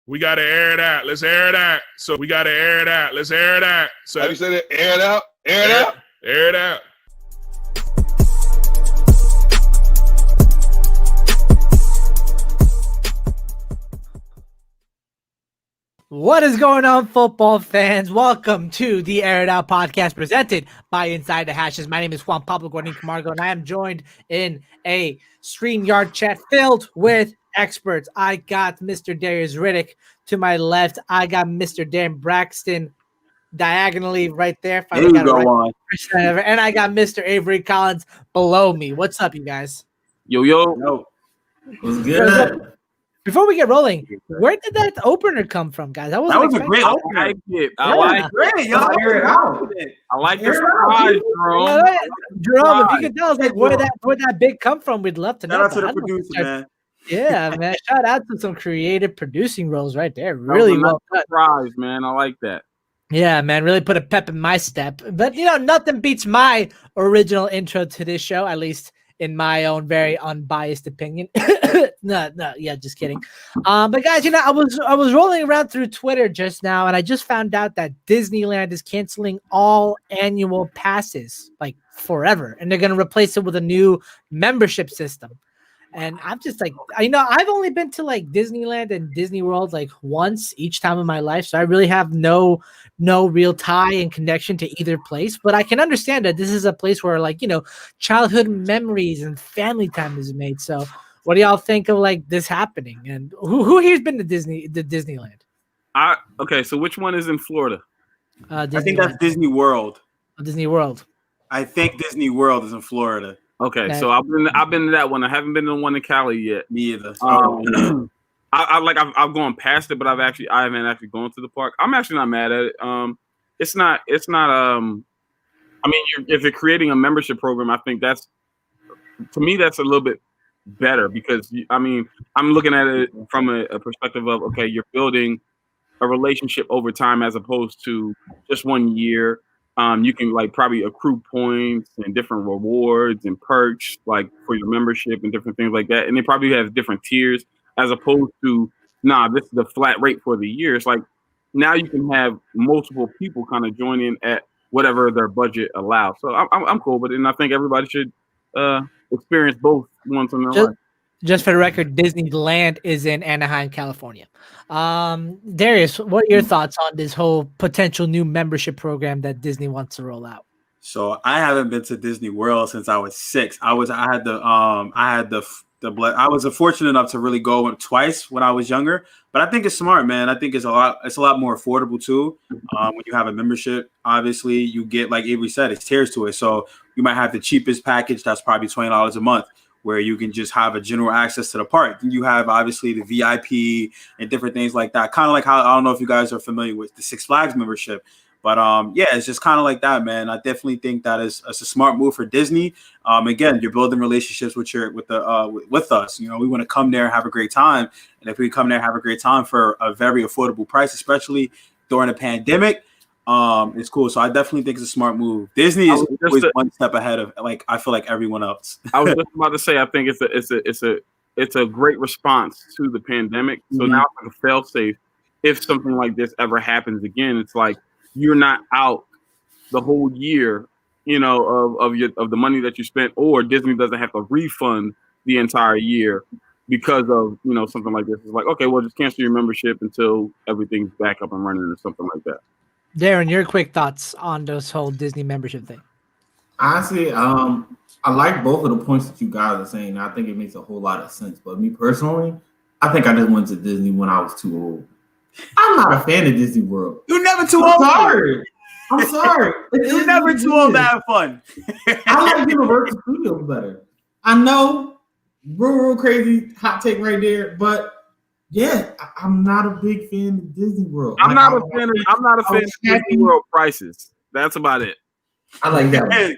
We got to air it out. Let's air it out. So we got to air it out. Let's air it out. So how do you say that? Air it out. Air it out. Air it out. What is going on, football fans? Welcome to the Air It Out podcast presented by Inside the Hashes. My name is Juan Pablo Guarnin Camargo, and I am joined in a StreamYard chat filled with experts. I got Mr. Darius Riddick to my left. I got Mr. Dan Braxton diagonally right there. There you go, Juan. And I got Mr. Avery Collins below me. What's up, you guys? Yo. What's good? Before we get rolling, where did that opener come from, guys? That was a great opener. I like it. I like Great, y'all. Air it out. I like the surprise, Jerome. Jerome, if you could tell us like where that big come from, we'd love to know. Shout out to the producer, man. Yeah, man. Shout out to some creative producing roles right there. Really well done. Surprise, man. I like that. Yeah, man. Really put a pep in my step. But nothing beats my original intro to this show, at least in my own very unbiased opinion. Yeah, just kidding. But guys, I was rolling around through Twitter just now, and I just found out that Disneyland is canceling all annual passes like forever, and they're going to replace it with a new membership system. And I'm just like, I've only been to like Disneyland and Disney World like once each time in my life, so I really have no real tie and connection to either place. But I can understand that this is a place where like childhood memories and family time is made. So, what do y'all think of like this happening? And who here's been to Disneyland? Okay, so which one is in Florida? I think that's Disney World. Disney World. I think Disney World is in Florida. Okay, so I've been to that one. I haven't been to the one in Cali yet. Me either. I've gone past it, but I haven't actually gone to the park. I'm actually not mad at it. It's not. I mean, if you're creating a membership program, I think that's a little bit better because I'm looking at it from a perspective of okay, you're building a relationship over time as opposed to just 1 year. You can like probably accrue points and different rewards and perks like for your membership and different things like that. And they probably have different tiers as opposed to, this is the flat rate for the year. It's like now you can have multiple people kind of join in at whatever their budget allows. So I'm cool with it. And I think everybody should experience both once in their life. Just for the record, Disneyland is in Anaheim, California. Darius, what are your thoughts on this whole potential new membership program that Disney wants to roll out? So I haven't been to Disney World since I was 6. I was fortunate enough to really go twice when I was younger, but I think it's smart, man. I think it's a lot more affordable too. When you have a membership, obviously you get, like Avery said, it's tiers to it. So you might have the cheapest package that's probably $20 a month, where you can just have a general access to the park. Then you have obviously the VIP and different things like that. Kind of like how, I don't know if you guys are familiar with the Six Flags membership, but it's just kind of like that, man. I definitely think that it's a smart move for Disney. Again, you're building relationships with us. We want to come there and have a great time. And if we come there and have a great time for a very affordable price, especially during a pandemic, it's cool. So I definitely think it's a smart move. Disney is always one step ahead of I feel like everyone else. I was just about to say I think it's a great response to the pandemic. So now it's like a fail safe. If something like this ever happens again, it's like you're not out the whole year, of the money that you spent, or Disney doesn't have to refund the entire year because of something like this. It's like, okay, well, just cancel your membership until everything's back up and running or something like that. Darren, your quick thoughts on this whole Disney membership thing? Honestly, I like both of the points that you guys are saying. I think it makes a whole lot of sense. But me personally, I think I just went to Disney when I was too old. I'm not a fan of Disney World. You're never too old. I'm sorry. You're never too old to have fun. I like Universal Studios better. I know, real crazy hot take right there, but yeah, I'm not a big fan of Disney World. I'm not a fan of Disney World prices. That's about it. I like that one.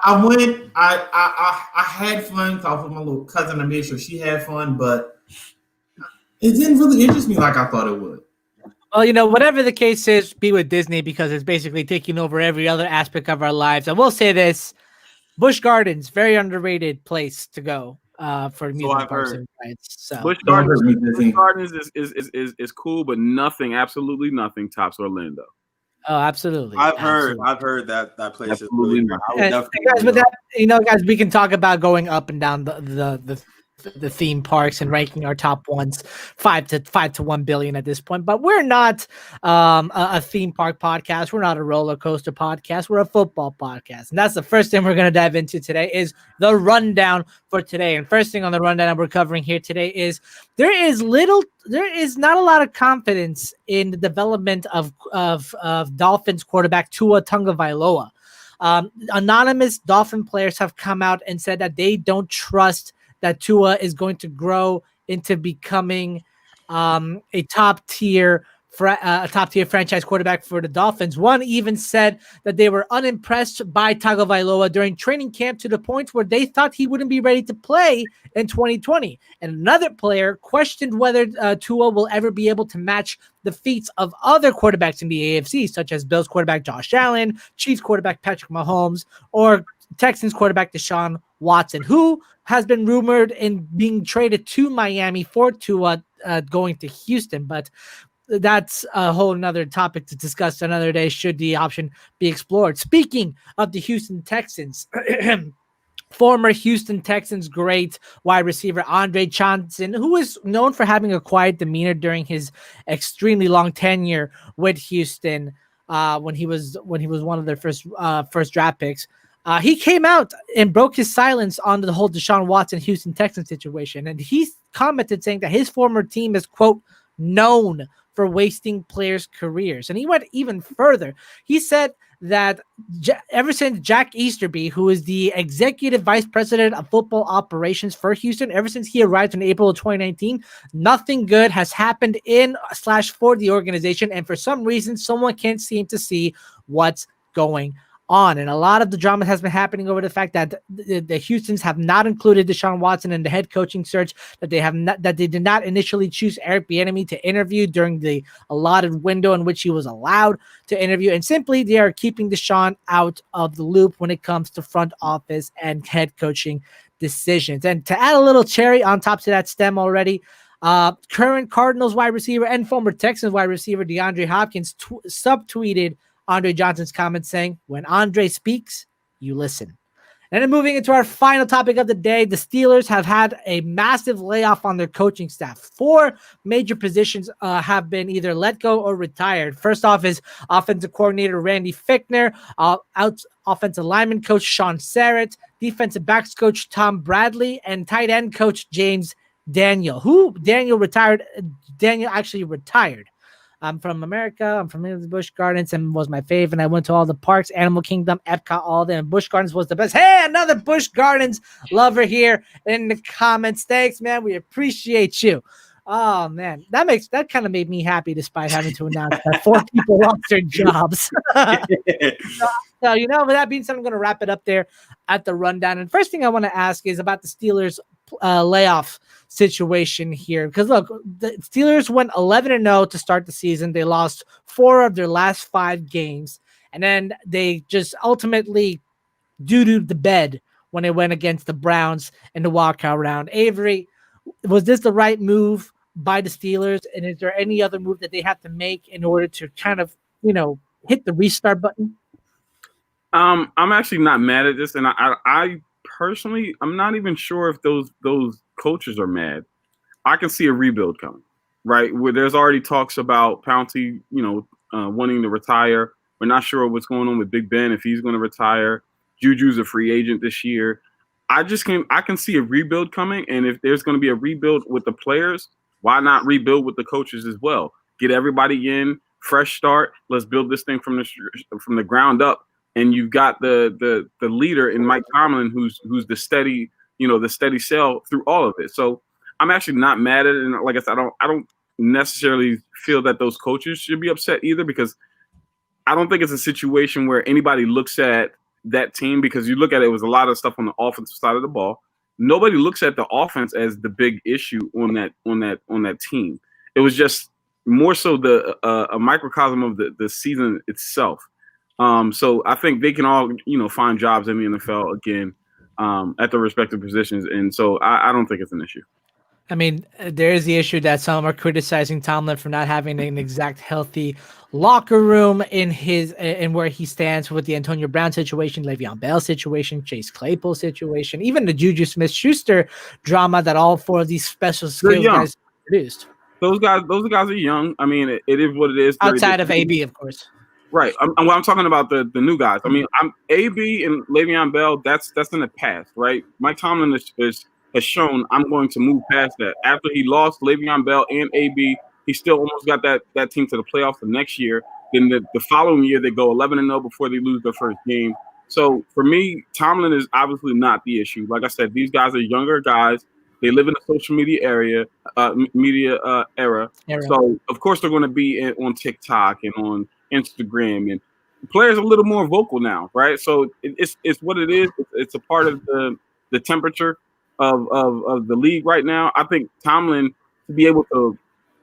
I went. I had fun. Talked with my little cousin. I made sure she had fun, but it didn't really interest me like I thought it would. Well, whatever the case is, be with Disney because it's basically taking over every other aspect of our lives. I will say this: Busch Gardens, very underrated place to go. for amusement parks I've and rides. So Busch Don't hurt me, Gardens, Disney. Busch Gardens is cool, but nothing, absolutely nothing tops Orlando. oh, absolutely. I've absolutely. heard that place is Absolutely really not. good. I would And definitely guys, with go. that, guys, we can talk about going up and down the theme parks and ranking our top ones 5 to 1 billion at this point. But we're not a theme park podcast. We're not a roller coaster podcast. We're a football podcast, and that's the first thing we're going to dive into today is the rundown for today. And first thing on the rundown we're covering here today is there is not a lot of confidence in the development of Dolphins quarterback Tua Tagovailoa. Anonymous Dolphin players have come out and said that they don't trust that Tua is going to grow into becoming a top tier franchise quarterback for the Dolphins. One even said that they were unimpressed by Tagovailoa during training camp to the point where they thought he wouldn't be ready to play in 2020. And another player questioned whether Tua will ever be able to match the feats of other quarterbacks in the AFC, such as Bills quarterback Josh Allen, Chiefs quarterback Patrick Mahomes, or Texans quarterback Deshaun Watson, who has been rumored in being traded to Miami for Tua going to Houston. But that's a whole nother topic to discuss another day should the option be explored. Speaking of the Houston Texans, former Houston Texans great wide receiver Andre Johnson, who is known for having a quiet demeanor during his extremely long tenure with Houston when he was one of their first draft picks. He came out and broke his silence on the whole Deshaun Watson Houston Texans situation, and he commented saying that his former team is, quote, known for wasting players' careers. And he went even further. He said that ever since Jack Easterby, who is the executive vice president of football operations for Houston, ever since he arrived in April of 2019, nothing good has happened in/for the organization. And for some reason, someone can't seem to see what's going on. And a lot of the drama has been happening over the fact that the Houstons have not included Deshaun Watson in the head coaching search, that they did not initially choose Eric Bieniemy to interview during the allotted window in which he was allowed to interview, and simply they are keeping Deshaun out of the loop when it comes to front office and head coaching decisions. And to add a little cherry on top to that stem already, current Cardinals wide receiver and former Texans wide receiver DeAndre Hopkins subtweeted Andre Johnson's comments saying, when Andre speaks, you listen. And then moving into our final topic of the day, the Steelers have had a massive layoff on their coaching staff. 4 major positions have been either let go or retired. First off is offensive coordinator Randy Fichtner, offensive lineman coach Sean Sarrett, defensive backs coach Tom Bradley, and tight end coach James Daniel, Daniel actually retired. I'm from America. I'm from the Busch Gardens and was my fave. And I went to all the parks, Animal Kingdom, Epcot, all of them. Busch Gardens was the best. Hey, another Busch Gardens lover here in the comments. Thanks, man. We appreciate you. Oh, man. That kind of made me happy despite having to announce that 4 people lost their jobs. So, with that being said, I'm going to wrap it up there at the rundown. And first thing I want to ask is about the Steelers layoff situation here, because look, the Steelers went 11-0 to start the season. They lost 4 of their last 5 games, and then they just ultimately doo-dooed the bed when they went against the Browns in the wildcard round. Avery, was this the right move by the Steelers, and is there any other move that they have to make in order to kind of hit the restart button? I'm actually not mad at this, and I personally, I'm not even sure if those coaches are mad. I can see a rebuild coming, right? Where there's already talks about Pouncey, wanting to retire. We're not sure what's going on with Big Ben, if he's going to retire. Juju's a free agent this year. I can see a rebuild coming, and if there's going to be a rebuild with the players, why not rebuild with the coaches as well? Get everybody in, fresh start. Let's build this thing from the ground up. And you've got the leader in Mike Tomlin, who's the steady sail through all of it. So I'm actually not mad at it. And like I said, I don't necessarily feel that those coaches should be upset either, because I don't think it's a situation where anybody looks at that team, because you look at it was a lot of stuff on the offensive side of the ball. Nobody looks at the offense as the big issue on that team. It was just more so a microcosm of the season itself. So I think they can all, find jobs in the NFL again. at the respective positions, and so I don't think it's an issue. I mean, there is the issue that some are criticizing Tomlin for not having an exact healthy locker room in where he stands with the Antonio Brown situation, Le'Veon Bell situation, Chase Claypool situation, even the Juju Smith-Schuster drama that all four of these special skills guys produced. Those guys are young. I mean, it is what it is. Outside of AB, of course. Right. I'm talking about the new guys. I mean, I'm AB and Le'Veon Bell. That's in the past, right? Mike Tomlin has shown I'm going to move past that. After he lost Le'Veon Bell and AB, he still almost got that team to the playoffs the next year. Then the following year they go 11-0 before they lose their first game. So for me, Tomlin is obviously not the issue. Like I said, these guys are younger guys. They live in a social media era. So of course they're going to be on TikTok and on Instagram, and players are a little more vocal now, right? So it's what it is. It's a part of the temperature of the league right now. I think Tomlin to be able to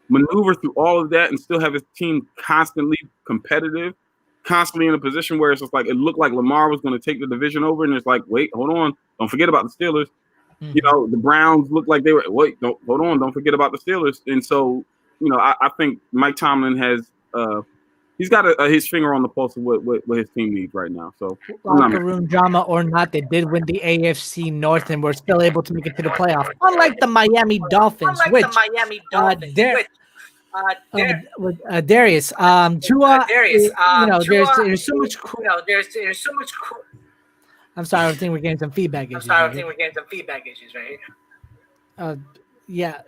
maneuver through all of that and still have his team constantly competitive, constantly in a position where it's just like it looked like Lamar was going to take the division over, and it's like, wait, hold on, don't forget about the Steelers. Mm-hmm. You know, the Browns looked like they were. Wait, don't forget about the Steelers. And so, you know, I think Mike Tomlin has he's got his finger on the pulse of what his team needs right now. So, locker room drama or not, they did win the AFC North and were still able to make it to the playoffs. Unlike the Miami Dolphins, Darius, Tua, there's so much. I'm sorry, I think we're getting some feedback issues. Yeah.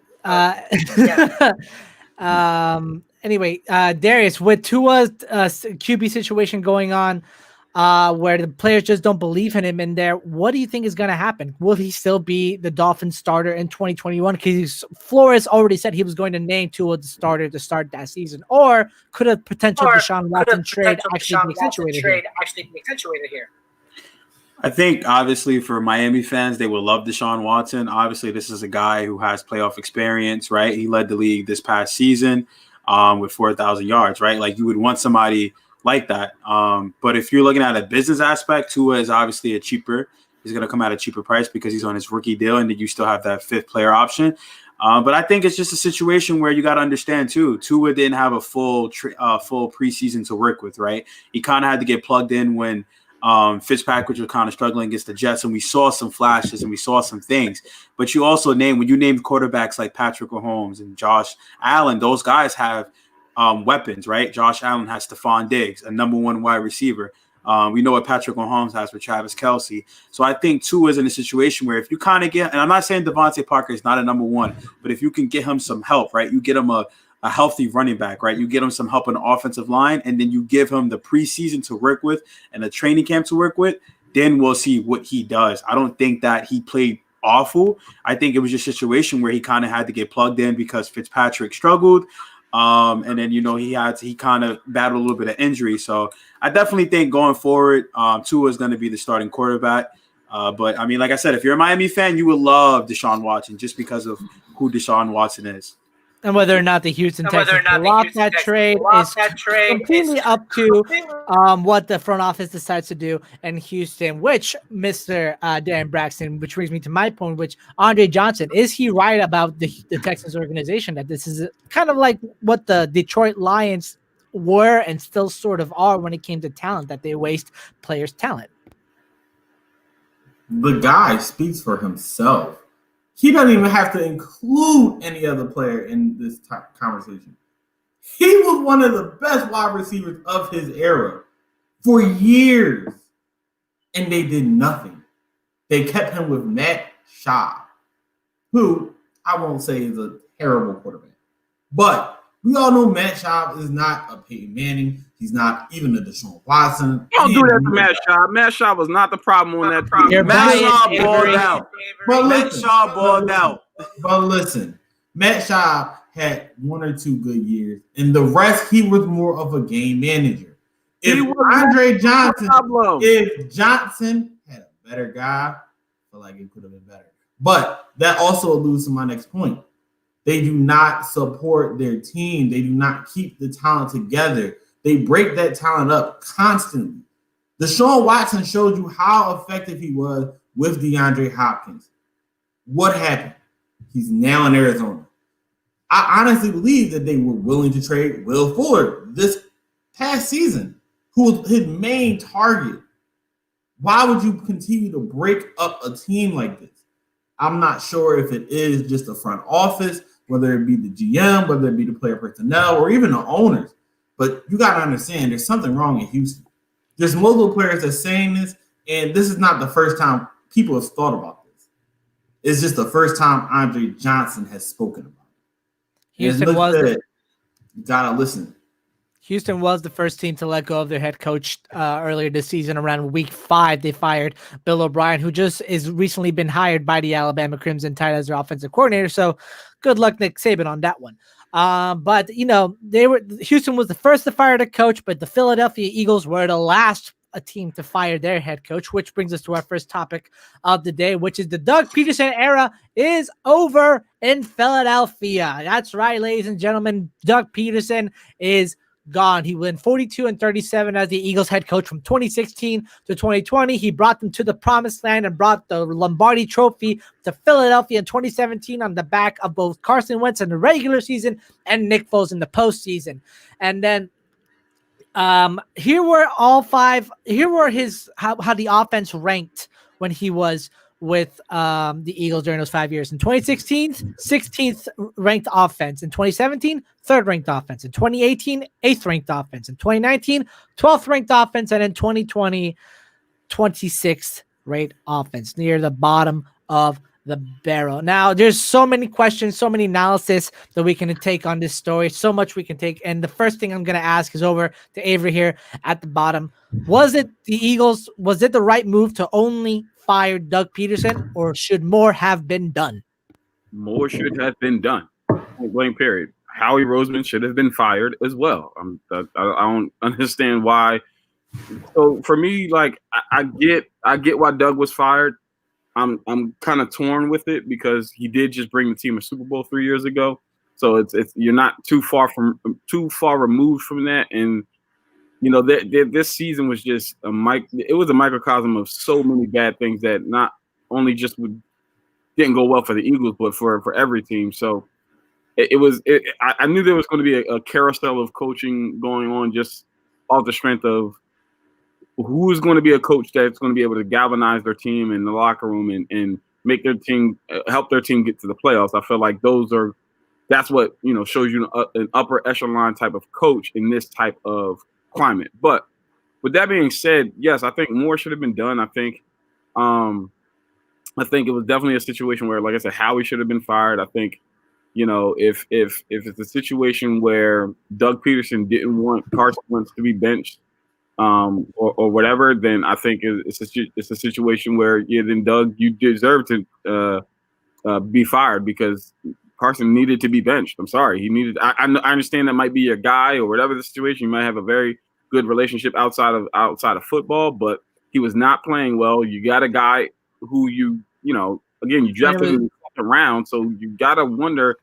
Anyway, Darius, with Tua's QB situation going on, where the players just don't believe in him in there, what do you think is going to happen? Will he still be the Dolphins starter in 2021? Because Flores already said he was going to name Tua the starter to start that season. Or could a potential Deshaun Watson trade actually be accentuated here? I think, obviously, for Miami fans, they will love Deshaun Watson. Obviously, this is a guy who has playoff experience, right? He led the league this past season with 4,000 yards, right? Like, you would want somebody like that. But if you're looking at a business aspect, Tua is obviously he's going to come at a cheaper price because he's on his rookie deal, and then you still have that fifth player option. But I think it's just a situation where you got to understand, too, Tua didn't have a full preseason to work with, right? He kind of had to get plugged in when Fitzpatrick was kind of struggling against the Jets, and we saw some flashes and we saw some things. But you also when you name quarterbacks like Patrick Mahomes and Josh Allen, those guys have weapons, right? Josh Allen has Stephon Diggs, a number one wide receiver. We know what Patrick Mahomes has with Travis Kelce. So I think Tua is in a situation where if you kind of get, and I'm not saying Devontae Parker is not a number one, but if you can get him some help, right? You get him a healthy running back, right? You get him some help on the offensive line, and then you give him the preseason to work with and the training camp to work with, then we'll see what he does. I don't think that he played awful. I think it was just a situation where he kind of had to get plugged in because Fitzpatrick struggled. And then, he kind of battled a little bit of injury. So I definitely think going forward, Tua is going to be the starting quarterback. But I mean, like I said, if you're a Miami fan, you would love Deshaun Watson just because of who Deshaun Watson is. And whether or not the Houston Texans lock that trade is completely up to what the front office decides to do in Houston, which Mr. Darren Braxton, which brings me to my point, which Andre Johnson, is he right about the Texans organization, that this is kind of like what the Detroit Lions were and still sort of are when it came to talent, that they waste players' talent? The guy speaks for himself. He doesn't even have to include any other player in this conversation. He was one of the best wide receivers of his era for years, and they did nothing. They kept him with Matt Schaub, who I won't say is a terrible quarterback. But we all know Matt Schaub is not a Peyton Manning. He's not even a Deshaun Watson. Don't do that to Matt Schaub. Matt Schaub was not the problem on that team. Matt Schaub balled out. Matt Schaub balled out. But listen, Matt Schaub had one or two good years, and the rest, he was more of a game manager. If Johnson had a better guy, I feel like it could have been better. But that also alludes to my next point. They do not support their team. They do not keep the talent together. They break that talent up constantly. Deshaun Watson showed you how effective he was with DeAndre Hopkins. What happened? He's now in Arizona. I honestly believe that they were willing to trade Will Fuller this past season, who was his main target. Why would you continue to break up a team like this? I'm not sure if it is just the front office, whether it be the GM, whether it be the player personnel, or even the owners. But you got to understand, there's something wrong in Houston. There's multiple players that are saying this, and this is not the first time people have thought about this. It's just the first time Andre Johnson has spoken about it. Houston you gotta listen. Houston was the first team to let go of their head coach earlier this season. Around week 5, they fired Bill O'Brien, who just is recently been hired by the Alabama Crimson Tide as their offensive coordinator. So good luck, Nick Saban, on that one. But Houston was the first to fire the coach, but the Philadelphia Eagles were the last team to fire their head coach, which brings us to our first topic of the day, which is the Doug Peterson era is over in Philadelphia. That's right, ladies and gentlemen. Doug Peterson is gone. He went 42-37 as the Eagles head coach from 2016 to 2020. He brought them to the promised land and brought the Lombardi Trophy to Philadelphia in 2017 on the back of both Carson Wentz in the regular season and Nick Foles in the postseason. And then here were how the offense ranked when he was with the Eagles during those 5 years. In 2016, 16th ranked offense. In 2017, 3rd ranked offense. In 2018, 8th ranked offense. In 2019, 12th ranked offense. And in 2020, 26th ranked offense, near the bottom of the barrel. Now, there's so many questions, so many analysis that we can take on this story, so much we can take. And the first thing I'm going to ask is over to Avery here at the bottom. Was it the right move to only fire Doug Peterson, or should more have been done? More should have been done. Blank period. Howie Roseman should have been fired as well. I don't understand why. So for me, like I get why Doug was fired. I'm kind of torn with it because he did just bring the team a Super Bowl 3 years ago. So it's you're not too far removed from that. And you know this season was just it was a microcosm of so many bad things that not only just didn't go well for the Eagles, but for every team. So I knew there was going to be a carousel of coaching going on just off the strength of who is going to be a coach that's going to be able to galvanize their team in the locker room and make their team help their team get to the playoffs. I feel like that's what shows you an upper echelon type of coach in this type of climate. But with that being said, yes, I think more should have been done. I think it was definitely a situation where, like I said, Howie should have been fired. I think if it's a situation where Doug Peterson didn't want Carson Wentz to be benched, or whatever, then I think it's a situation where then Doug, you deserve to be fired because Carson needed to be benched. I'm sorry, he needed. I understand that might be your guy or whatever the situation. You might have a very good relationship outside of football, but he was not playing well. You got a guy who you drafted in the second round, so you gotta wonder.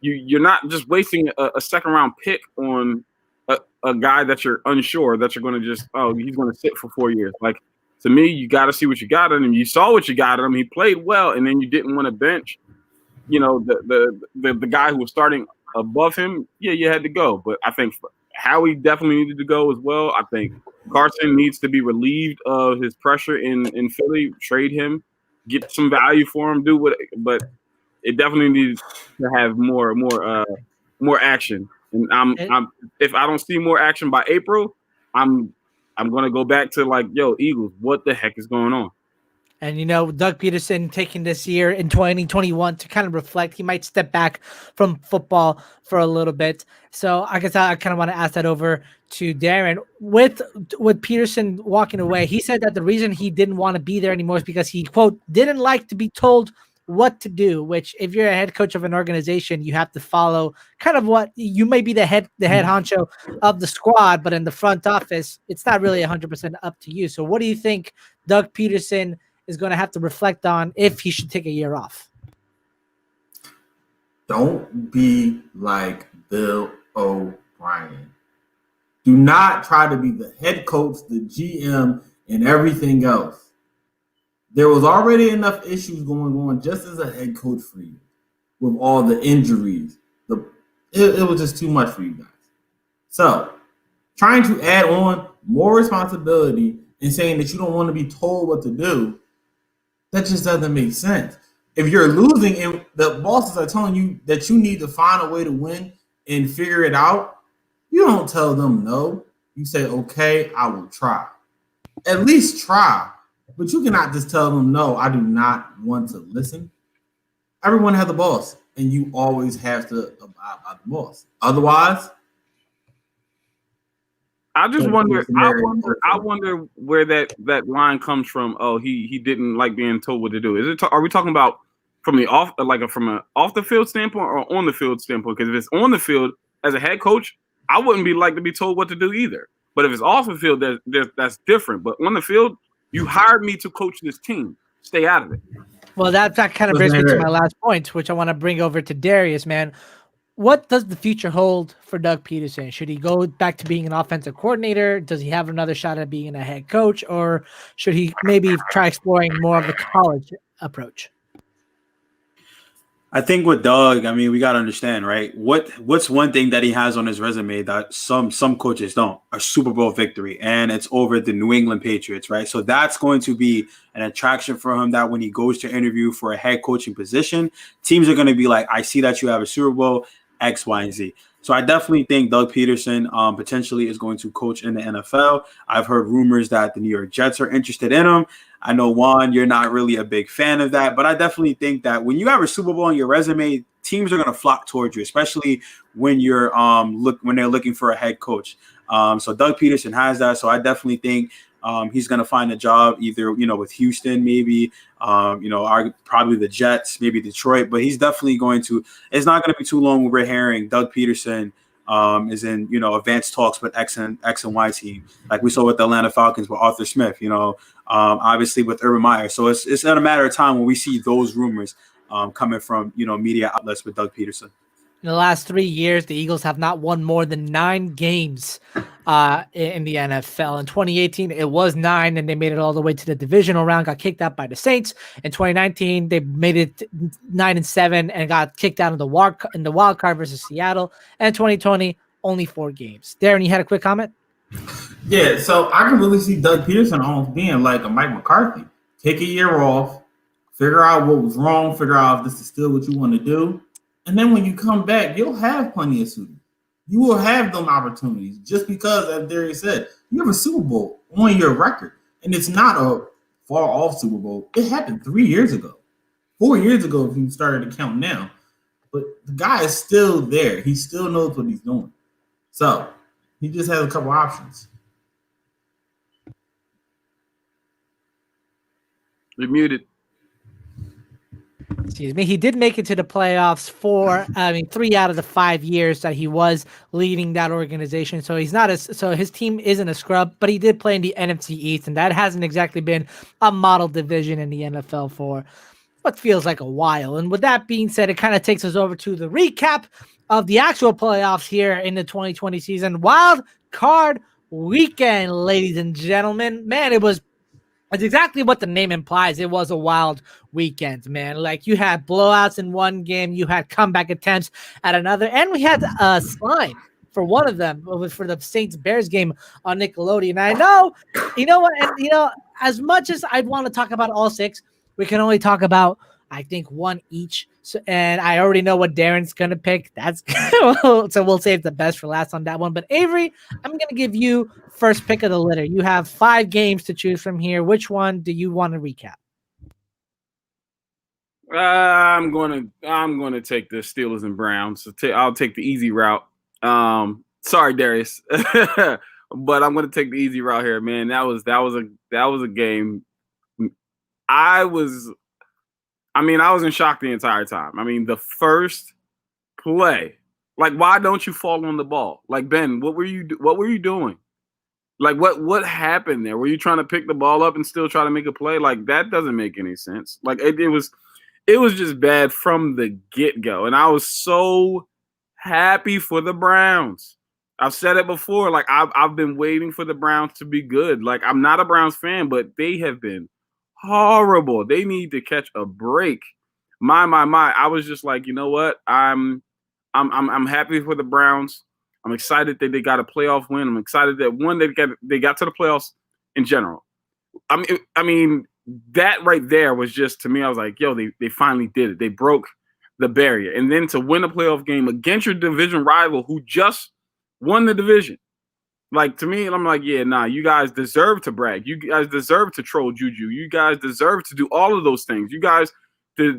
You're not just wasting a second round pick on a guy that you're unsure that you're going to just, he's going to sit for 4 years. Like, to me, you got to see what you got in him. You saw what you got in him. He played well, and then you didn't want to bench, the guy who was starting above him. Yeah, you had to go. But I think Howie definitely needed to go as well. I think Carson needs to be relieved of his pressure in Philly. Trade him, get some value for him, but it definitely needs to have more action. And if I don't see more action by April, I'm gonna go back to Eagles, what the heck is going on? And Doug Peterson taking this year in 2021 to kind of reflect. He might step back from football for a little bit. So I guess I kind of want to ask that over to Darren. With Peterson walking away, he said that the reason he didn't want to be there anymore is because he, quote, didn't like to be told what to do, which if you're a head coach of an organization, you have to follow kind of what you may be the head honcho of the squad, but in the front office, it's not really 100% up to you. So what do you think Doug Peterson is going to have to reflect on if he should take a year off? Don't be like Bill O'Brien. Do not try to be the head coach, the GM, and everything else. There was already enough issues going on just as a head coach for you with all the injuries. It was just too much for you guys. So, trying to add on more responsibility and saying that you don't want to be told what to do, that just doesn't make sense. If you're losing and the bosses are telling you that you need to find a way to win and figure it out, you don't tell them no. You say, okay, I will try. At least try. But you cannot just tell them, no, I do not want to listen. Everyone has a boss, and you always have to abide by the boss. Otherwise, I wonder where that line comes from. Oh, he didn't like being told what to do. Are we talking about from the off the field standpoint or on the field standpoint? Because if it's on the field as a head coach, I wouldn't be like to be told what to do either. But if it's off the field, that's different. But on the field, you hired me to coach this team. Stay out of it. Well, that kind of brings me to my last point, which I want to bring over to Darius, man. What does the future hold for Doug Peterson? Should he go back to being an offensive coordinator? Does he have another shot at being a head coach? Or should he maybe try exploring more of the college approach? I think with Doug, I mean, we got to understand, right? What's one thing that he has on his resume that some coaches don't? A Super Bowl victory, and it's over the New England Patriots, right? So that's going to be an attraction for him that when he goes to interview for a head coaching position, teams are going to be like, I see that you have a Super Bowl, X, Y, and Z. So I definitely think Doug Peterson potentially is going to coach in the NFL. I've heard rumors that the New York Jets are interested in him. I know, Juan, you're not really a big fan of that, but I definitely think that when you have a Super Bowl on your resume, teams are going to flock towards you, especially when you're when they're looking for a head coach. So Doug Peterson has that. So I definitely think he's going to find a job either, with Houston, maybe, probably the Jets, maybe Detroit, but he's definitely going to, it's not going to be too long when we're hearing Doug Peterson is in, advanced talks with X and Y team, like we saw with the Atlanta Falcons with Arthur Smith, obviously with Urban Meyer. So it's not a matter of time when we see those rumors coming from, media outlets with Doug Peterson. In the last 3 years, the Eagles have not won more than 9 games in the NFL. In 2018, it was 9, and they made it all the way to the divisional round, got kicked out by the Saints. In 2019, they made it 9-7 and got kicked out in the wild card versus Seattle. And 2020, only 4 games. Darren, you had a quick comment? Yeah, so I can really see Doug Peterson almost being like a Mike McCarthy. Take a year off, figure out what was wrong, figure out if this is still what you want to do. And then when you come back, you'll have plenty of suitors. You will have them opportunities just because, as Darius said, you have a Super Bowl on your record. And it's not a far off Super Bowl. It happened 3 years ago, 4 years ago if you started to count now. But the guy is still there. He still knows what he's doing. So he just has a couple options. You're muted. Excuse me. He did make it to the playoffs 3 out of the 5 years that he was leading that organization. So his team isn't a scrub, but he did play in the NFC East, and that hasn't exactly been a model division in the NFL for what feels like a while. And with that being said, it kind of takes us over to the recap of the actual playoffs here in the 2020 season. Wild card weekend, ladies and gentlemen. Man, it's exactly what the name implies. It was a wild weekend, man. Like, you had blowouts in one game, you had comeback attempts at another, and we had a slime for one of them for the Saints-Bears game on Nickelodeon. I know, as much as I'd want to talk about all 6, we can only talk about, I think, one each. So, and I already know what Darren's going to pick. So we'll save the best for last on that one. But Avery, I'm going to give you first pick of the litter. You have 5 games to choose from here. Which one do you want to recap? I'm going to take the Steelers and Browns. So I'll take the easy route. Sorry, Darius, but I'm going to take the easy route here, man. That was a game. I was in shock the entire time. I mean, the first play, like, why don't you fall on the ball? Like, Ben, what were you doing? Like, what happened there? Were you trying to pick the ball up and still try to make a play? Like, that doesn't make any sense. Like, it was just bad from the get-go. And I was so happy for the Browns. I've said it before. Like, I've been waiting for the Browns to be good. Like, I'm not a Browns fan, but they have been horrible. They need to catch a break. My. I was just like, you know what? I'm happy for the Browns. I'm excited that they got a playoff win. I'm excited that they got to the playoffs in general. I mean that right there was just, to me, I was like, yo, they finally did it. They broke the barrier. And then to win a playoff game against your division rival who just won the division. Like, to me, I'm like, yeah, nah, you guys deserve to brag. You guys deserve to troll Juju. You guys deserve to do all of those things. You guys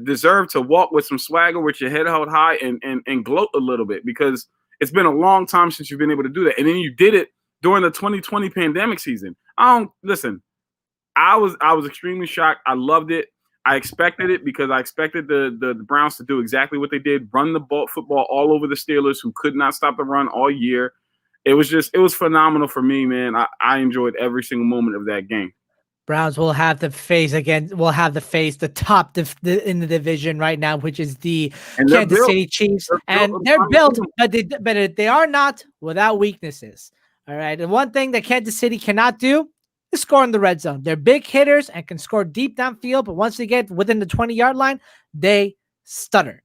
deserve to walk with some swagger with your head held high and gloat a little bit, because it's been a long time since you've been able to do that. And then you did it during the 2020 pandemic season. Listen, I was extremely shocked. I loved it. I expected it, because I expected the Browns to do exactly what they did, run the football all over the Steelers, who could not stop the run all year. It was phenomenal for me, man. I enjoyed every single moment of that game. Browns will have to face again. Will have to face the top in the division right now, which is the Kansas City Chiefs, and they're built, but they are not without weaknesses. All right, and one thing that Kansas City cannot do is score in the red zone. They're big hitters and can score deep downfield, but once they get within the 20-yard line, they stutter.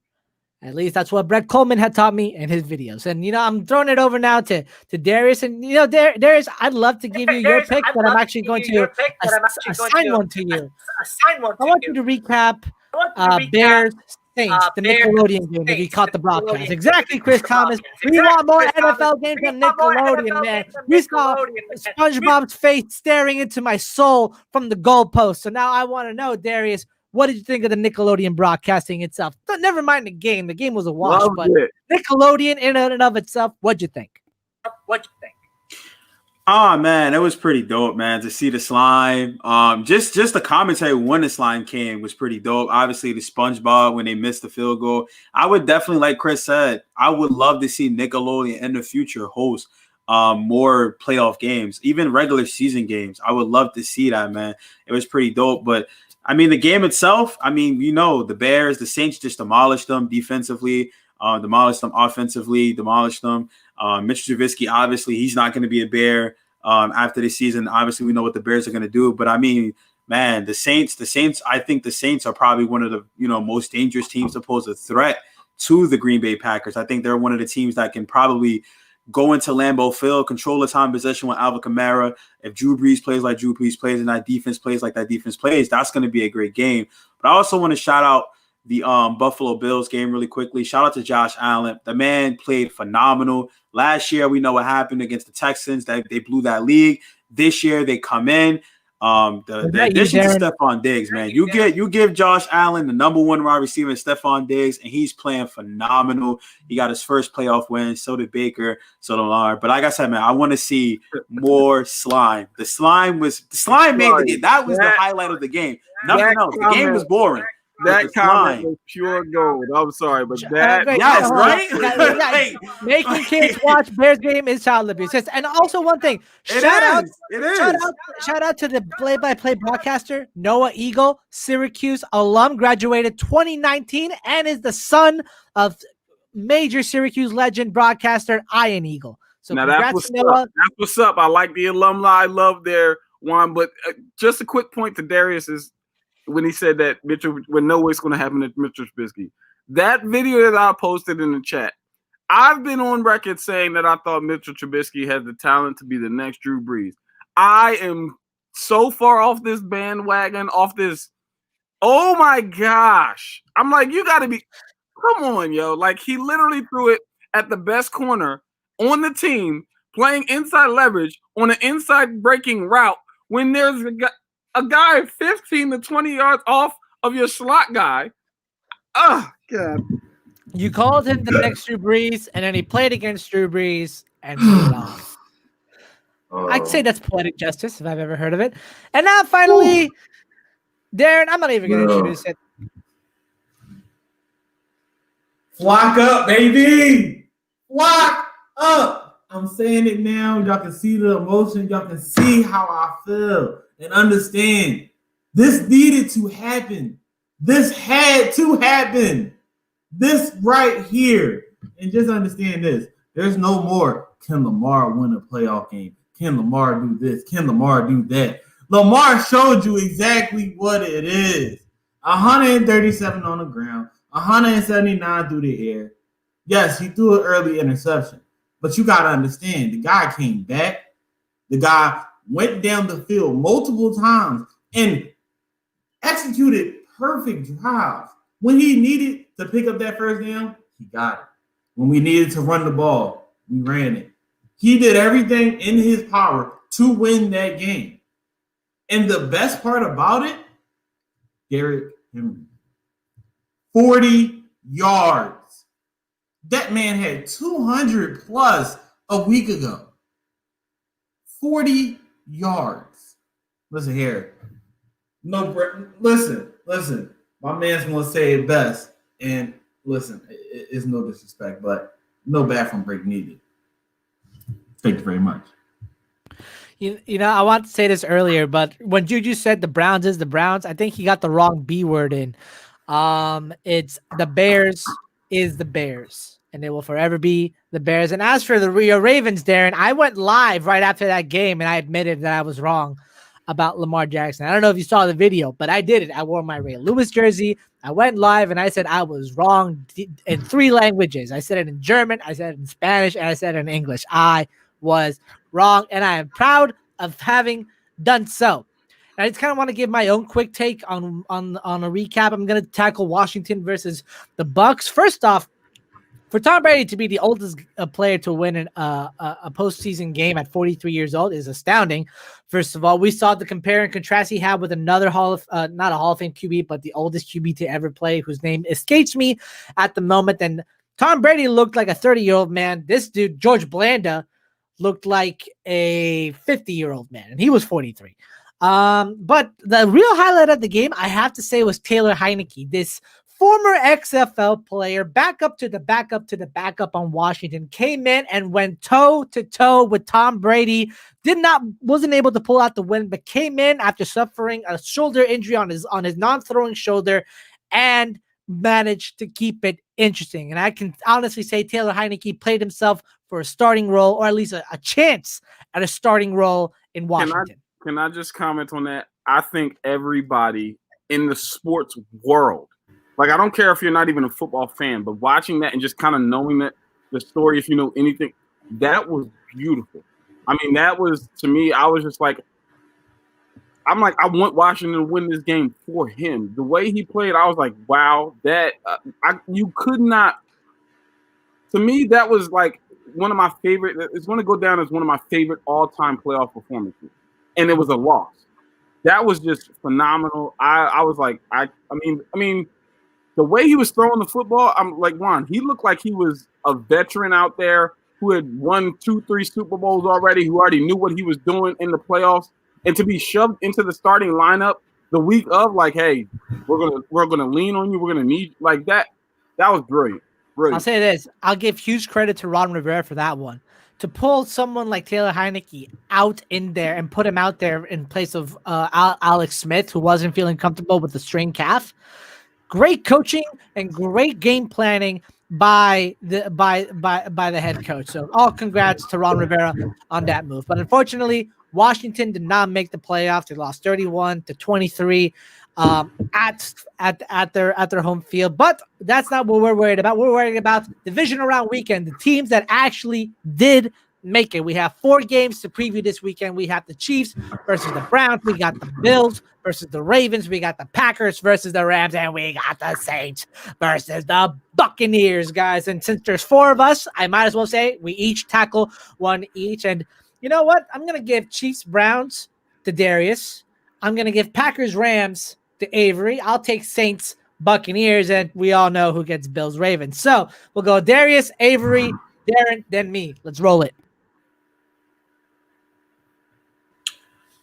At least that's what Brett Coleman had taught me in his videos. And, I'm throwing it over now to Darius. And, Darius, I'd love to give you your pick, but I'm actually going to assign one to you. I want you to recap Bears Saints, the Nickelodeon game, if you caught the broadcast. Exactly, Chris Thomas. We want more NFL games on Nickelodeon, man. We saw SpongeBob's face staring into my soul from the goalpost. So now I want to know, Darius, what did you think of the Nickelodeon broadcasting itself? Never mind the game. The game was a wash, but Nickelodeon in and of itself, what'd you think? Oh, man, it was pretty dope, man, to see the slime. Just the commentary when the slime came was pretty dope. Obviously, the SpongeBob when they missed the field goal. I would definitely, like Chris said, I would love to see Nickelodeon in the future host more playoff games, even regular season games. I would love to see that, man. It was pretty dope, but I mean, the game itself, the Bears, the Saints just demolished them defensively, demolished them offensively, demolished them. Mitch Trubisky, obviously, he's not going to be a Bear after this season. Obviously, we know what the Bears are going to do. But, man, the Saints, I think the Saints are probably one of the, most dangerous teams to pose a threat to the Green Bay Packers. I think they're one of the teams that can probably go into Lambeau Field, control the time possession with Alvin Kamara. If Drew Brees plays like Drew Brees plays and that defense plays like that defense plays, that's going to be a great game. But I also want to shout out the Buffalo Bills game really quickly. Shout out to Josh Allen. The man played phenomenal. Last year, we know what happened against the Texans. They blew that league. This year, they come in. The addition to Stephon Diggs, man. You give Josh Allen the number one wide receiver, Stephon Diggs, and he's playing phenomenal. He got his first playoff win. So did Baker. So did Lamar. But like I said, man, I want to see more slime. The slime made the game. That was the highlight of the game. Nothing else. The game was boring. That comment was pure gold. I'm sorry, but that yes, right? Making kids watch Bears game is child abuse. And also one thing, shout out to the play-by-play broadcaster Noah Eagle, Syracuse alum, graduated 2019, and is the son of major Syracuse legend broadcaster Ian Eagle. So now that's what's up. I like the alumni. I love their one, but just a quick point to Darius is, when he said that when no way's going to happen to Mitchell Trubisky. That video that I posted in the chat, I've been on record saying that I thought Mitchell Trubisky had the talent to be the next Drew Brees. I am so far off this bandwagon, off this. Oh my gosh. I'm like, you got to be, come on, yo. Like, he literally threw it at the best corner on the team, playing inside leverage on an inside breaking route when there's a guy 15 to 20 yards off of your slot guy. Oh, God. You called him the next Drew Brees, and then he played against Drew Brees and played off. I'd say that's poetic justice if I've ever heard of it. And now, finally, Darren, I'm not even going to introduce it. Flock up, baby. Flock up. I'm saying it now. Y'all can see the emotion. Y'all can see how I feel. And understand, this needed to happen. This had to happen. This right here. And just understand this. There's no more, can Lamar win a playoff game? Can Lamar do this? Can Lamar do that? Lamar showed you exactly what it is. 137 on the ground, 179 through the air. Yes, he threw an early interception, but you got to understand, the guy came back. The guy went down the field multiple times and executed perfect drives. When he needed to pick up that first down, he got it. When we needed to run the ball, we ran it. He did everything in his power to win that game. And the best part about it, Derrick Henry. 40 yards. That man had 200 plus a week ago. 40 yards. Listen here. Listen. My man's going to say it best. And listen, it's no disrespect, but no bathroom break needed. Thank you very much. You know, I want to say this earlier, but when Juju said the Browns is the Browns, I think he got the wrong B word in. It's the Bears is the Bears, and they will forever be the Bears. And as for the Ravens, Darren, I went live right after that game, and I admitted that I was wrong about Lamar Jackson. I don't know if you saw the video, but I did it. I wore my Ray Lewis jersey. I went live, and I said I was wrong in 3 languages. I said it in German, I said it in Spanish, and I said it in English. I was wrong, and I am proud of having done so. And I just kind of want to give my own quick take on a recap. I'm going to tackle Washington versus the Bucks. First off, for Tom Brady to be the oldest player to win a postseason game at 43 years old is astounding. First of all, we saw the compare and contrast he had with another not a Hall of Fame QB, but the oldest QB to ever play, whose name escapes me at the moment. And Tom Brady looked like a 30-year-old man. This dude, George Blanda, looked like a 50-year-old man, and he was 43. But the real highlight of the game, I have to say, was Taylor Heineke, this former XFL player, backup to the backup on Washington, came in and went toe-to-toe with Tom Brady. Wasn't able to pull out the win, but came in after suffering a shoulder injury on his non-throwing shoulder and managed to keep it interesting. And I can honestly say Taylor Heineke played himself for a starting role, or at least a chance at a starting role in Washington. Can I just comment on that? I think everybody in the sports world, like, I don't care if you're not even a football fan, but watching that and just kind of knowing that the story, if you know anything, that was beautiful. I mean, that was, to me, I was just like, I want Washington to win this game for him. The way he played, I was like, wow, that you could not. To me, that was like one of my favorite. It's going to go down as one of my favorite all-time playoff performances, and it was a loss. That was just phenomenal. I was like, I mean, the way he was throwing the football, I'm like, Juan, he looked like he was a veteran out there who had won 2-3 Super Bowls already, who already knew what he was doing in the playoffs. And to be shoved into the starting lineup the week of, like, hey, we're gonna lean on you, we're gonna need like that. That was brilliant. I'll say this: I'll give huge credit to Ron Rivera for that one. To pull someone like Taylor Heineke out in there and put him out there in place of Alex Smith, who wasn't feeling comfortable with the strained calf. Great coaching and great game planning by the head coach. So all congrats to Ron Rivera on that move. But unfortunately, Washington did not make the playoffs. They lost 31-23 at their home field. But that's not what we're worried about. We're worried about divisional round weekend, the teams that actually did make it. We have 4 games to preview this weekend. We have the Chiefs versus the Browns. We got the Bills versus the Ravens. We got the Packers versus the Rams. And we got the Saints versus the Buccaneers, guys. And since there's 4 of us, I might as well say we each tackle one each. And you know what? I'm going to give Chiefs Browns to Darius. I'm going to give Packers Rams to Avery. I'll take Saints Buccaneers. And we all know who gets Bills Ravens. So we'll go Darius, Avery, Darren, then me. Let's roll it.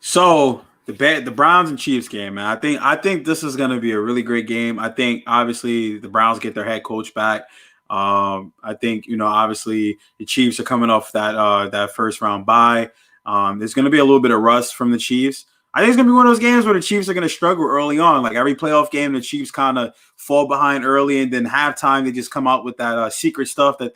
So the Browns and Chiefs game, man. I think this is going to be a really great game. I think obviously the Browns get their head coach back. I think obviously the Chiefs are coming off that first round bye. There's going to be a little bit of rust from the Chiefs. I think it's going to be one of those games where the Chiefs are going to struggle early on. Like every playoff game, the Chiefs kind of fall behind early, and then halftime they just come out with that secret stuff that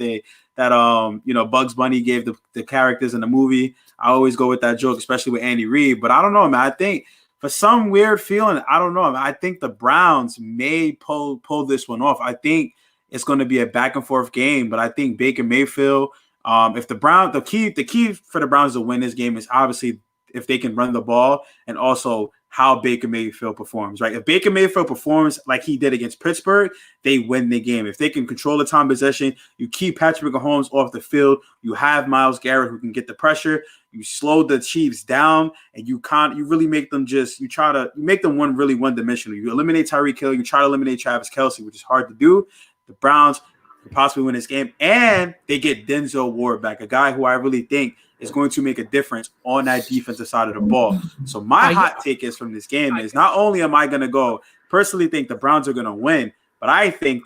that Bugs Bunny gave the characters in the movie. I always go with that joke, especially with Andy Reid. But I don't know, man. I think for some weird feeling, I don't know, man. I think the Browns may pull this one off. I think it's going to be a back and forth game, but I think Baker Mayfield. If the key for the Browns to win this game is obviously if they can run the ball and also how Baker Mayfield performs, right? If Baker Mayfield performs like he did against Pittsburgh, they win the game. If they can control the time possession, you keep Patrick Mahomes off the field, you have Myles Garrett who can get the pressure, you slow the Chiefs down, and you really make them you make them one-dimensional. You eliminate Tyreek Hill, you try to eliminate Travis Kelce, which is hard to do. The Browns could possibly win this game, and they get Denzel Ward back, a guy who I really think is going to make a difference on that defensive side of the ball. So my hot take is from this game is not only am I going to go personally think the Browns are going to win, but I think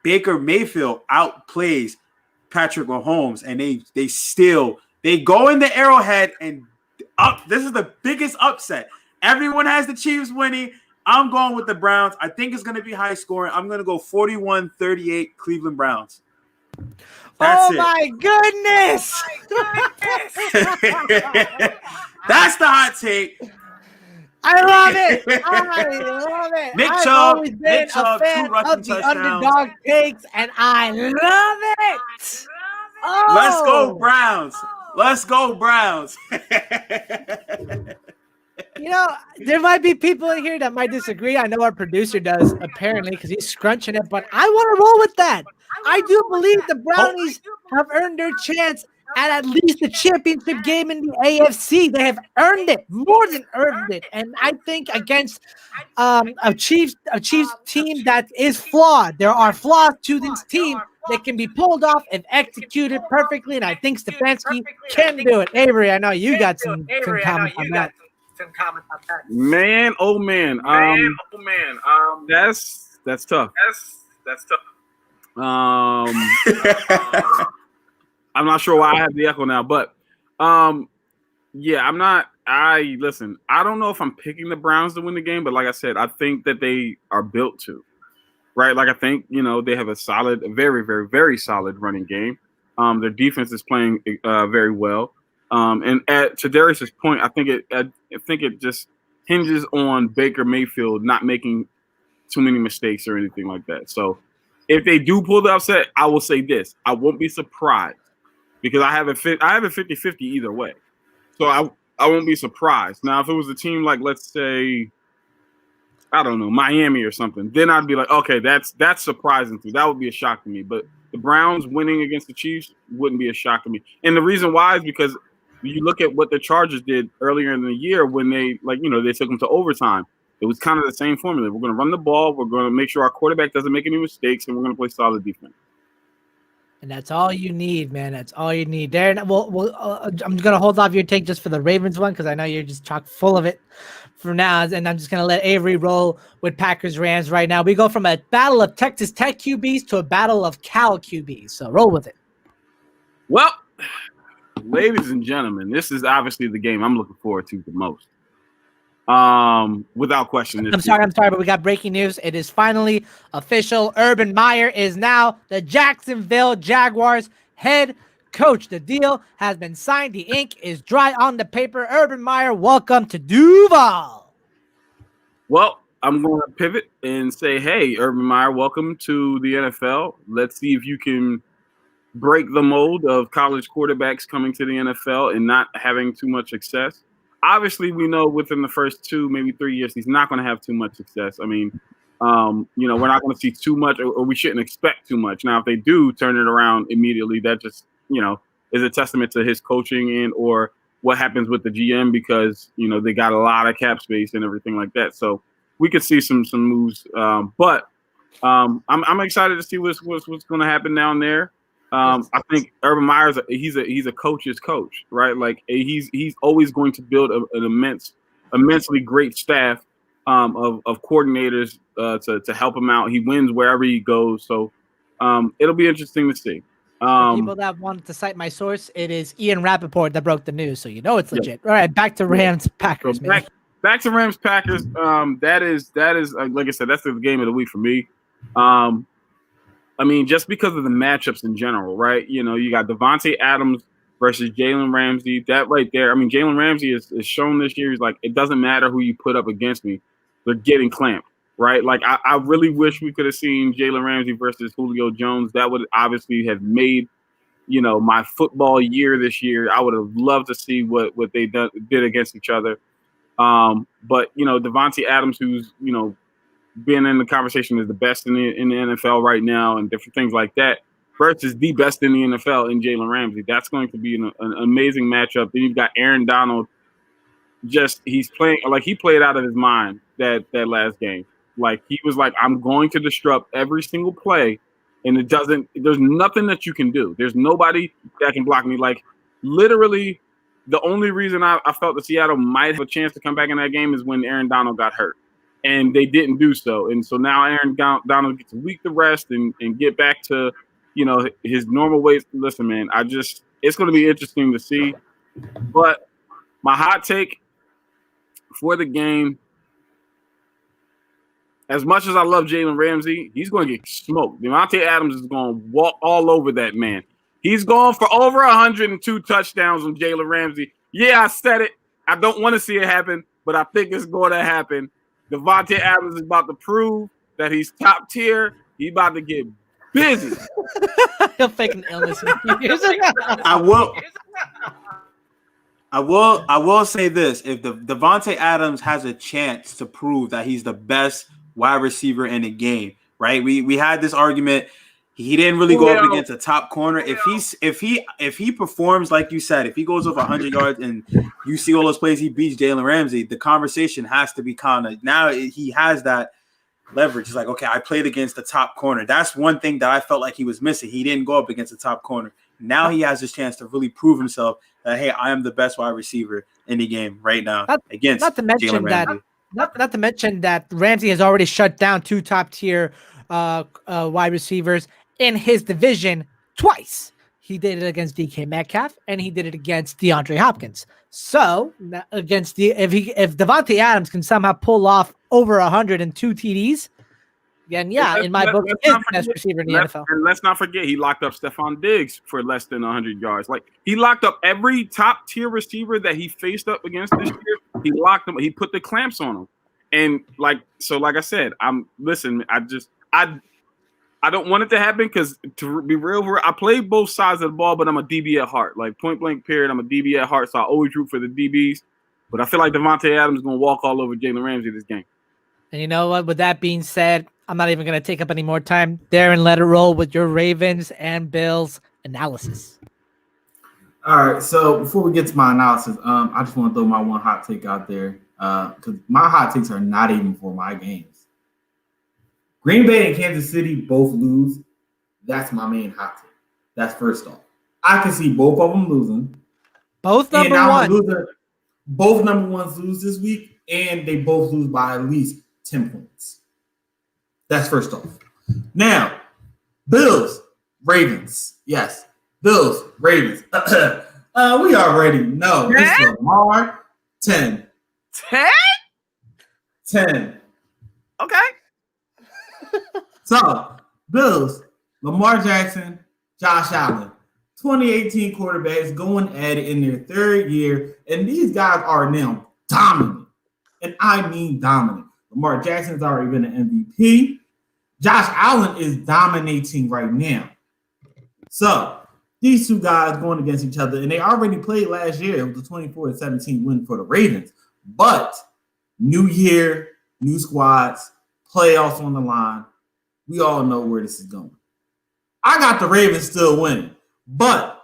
Baker Mayfield outplays Patrick Mahomes, and they go in the Arrowhead and up. This is the biggest upset. Everyone has the Chiefs winning. I'm going with the Browns. I think it's going to be high scoring. I'm going to go 41-38 Cleveland Browns. That's it. My goodness. That's the hot take. I love it. Nick I've Chubb, always been a fan of the underdog takes, and I love it. Oh. Let's go Browns. There might be people in here that might disagree. I know our producer does, apparently, because he's scrunching it, but I want to roll with that. I do believe the Brownies have earned their chance at least a championship game in the AFC. They have earned it, more than earned it. And I think against a Chiefs team that is flawed, there are flaws to this team that can be pulled off and executed perfectly. And I think Stefanski can do it. Avery, I know you got some comments on that. Man, oh man, that's tough. That's tough. I'm not sure why I have the echo now, but yeah, I'm not. Listen, I don't know if I'm picking the Browns to win the game, but like I said, I think that they are built to, right? Like I think they have a very, very, very solid running game. Their defense is playing very well. And to Darius's point, I think it just hinges on Baker Mayfield not making too many mistakes or anything like that. So if they do pull the upset, I will say this: I won't be surprised because I have a 50-50 either way. So I won't be surprised. Now, if it was a team like, let's say, I don't know, Miami or something, then I'd be like, okay, that's surprising to me. That would be a shock to me. But the Browns winning against the Chiefs wouldn't be a shock to me. And the reason why is because you look at what the Chargers did earlier in the year when they took them to overtime. It was kind of the same formula. We're going to run the ball. We're going to make sure our quarterback doesn't make any mistakes, and we're going to play solid defense. And that's all you need, man. That's all you need. Darren, I'm going to hold off your take just for the Ravens one because I know you're just chock full of it for now. And I'm just going to let Avery roll with Packers-Rams right now. We go from a battle of Texas Tech QBs to a battle of Cal QBs. So roll with it. Well, ladies and gentlemen, this is obviously the game I'm looking forward to the most. Without question. I'm sorry, but we got breaking news. It is finally official. Urban Meyer is now the Jacksonville Jaguars head coach. The deal has been signed. The ink is dry on the paper. Urban Meyer, welcome to Duval. Well, I'm going to pivot and say, hey, Urban Meyer, welcome to the NFL. Let's see if you can break the mold of college quarterbacks coming to the NFL and not having too much success. Obviously, we know within the first 2, maybe 3 years, he's not going to have too much success. I mean, we're not going to see too much, or we shouldn't expect too much. Now, if they do turn it around immediately, that just, is a testament to his coaching and or what happens with the GM because, they got a lot of cap space and everything like that. So we could see some moves. But I'm excited to see what's going to happen down there. I think Urban Meyer's he's a coach's coach, right? Like he's always going to build an immensely great staff of coordinators to help him out. He wins wherever he goes, so it'll be interesting to see. People that wanted to cite my source, it is Ian Rappaport that broke the news, so it's legit. All right, back to Rams Packers. So back to Rams Packers. That is like I said, that's the game of the week for me. I mean, just because of the matchups in general, right? You know, you got Devontae Adams versus Jalen Ramsey. That right there. I mean, Jalen Ramsey is shown this year. He's like, it doesn't matter who you put up against me, they're getting clamped, right? Like, I really wish we could have seen Jalen Ramsey versus Julio Jones. That would obviously have made, you know, my football year this year. I would have loved to see what they did against each other. But you know, Devontae Adams, who's, you know, being in the conversation as the best in the NFL right now and different things like that, versus the best in the NFL in Jalen Ramsey. That's going to be an amazing matchup. Then you've got Aaron Donald. Just he's playing like he played out of his mind that last game. Like he was like, I'm going to disrupt every single play, and there's nothing that you can do. There's nobody that can block me. Like literally, the only reason I felt that Seattle might have a chance to come back in that game is when Aaron Donald got hurt. And they didn't do so. And so now Aaron Donald gets a week to rest and get back to, you know, his normal ways. Listen, man, it's going to be interesting to see. But my hot take for the game, as much as I love Jalen Ramsey, he's going to get smoked. Devontae Adams is going to walk all over that man. He's going for over 102 touchdowns on Jalen Ramsey. Yeah, I said it. I don't want to see it happen, but I think it's going to happen. Devontae Adams is about to prove that he's top tier. He's about to get busy. He'll fake an illness. I will say this: if Devontae Adams has a chance to prove that he's the best wide receiver in the game, right? We had this argument. He didn't really go up against a top corner. If he performs like you said, if he goes over 100 yards and you see all those plays he beats Jalen Ramsey, the conversation has to be kind of now he has that leverage. It's like, okay, I played against the top corner. That's one thing that I felt like he was missing. He didn't go up against the top corner. Now he has his chance to really prove himself that, hey, I am the best wide receiver in the game right now against Jalen Ramsey. Not to mention that Ramsey has already shut down two top tier wide receivers in his division twice. He did it against DK Metcalf and he did it against DeAndre Hopkins. So against if Devontae Adams can somehow pull off over 102 TDs, then in my book, he is the best receiver in the NFL. And let's not forget, he locked up Stephon Diggs for less than 100 yards. Like he locked up every top tier receiver that he faced up against this year. He locked them. He put the clamps on them. And like I said, I don't want it to happen because, to be real, I play both sides of the ball, but I'm a DB at heart. Like, point blank period, I'm a DB at heart, so I always root for the DBs. But I feel like Devontae Adams is going to walk all over Jalen Ramsey this game. And you know what? With that being said, I'm not even going to take up any more time. Darren, let it roll with your Ravens and Bills analysis. All right, so before we get to my analysis, I just want to throw my one hot take out there because my hot takes are not even for my games. Green Bay and Kansas City both lose. That's my main hot take. That's first off. I can see both of them losing. Both number one. Both number ones lose this week, and they both lose by at least 10 points. That's first off. Now, Bills, Ravens. Yes, Bills, Ravens. We already know. It's Lamar, 10. 10? 10. Okay. So, Bills, Lamar Jackson, Josh Allen, 2018 quarterbacks going at it in their third year, and these guys are now dominant. And I mean dominant. Lamar Jackson's already been an MVP. Josh Allen is dominating right now. So, these two guys going against each other, and they already played last year. It was a 24-17 win for the Ravens. But new year, new squads, playoffs on the line. We all know where this is going. I got the Ravens still winning. But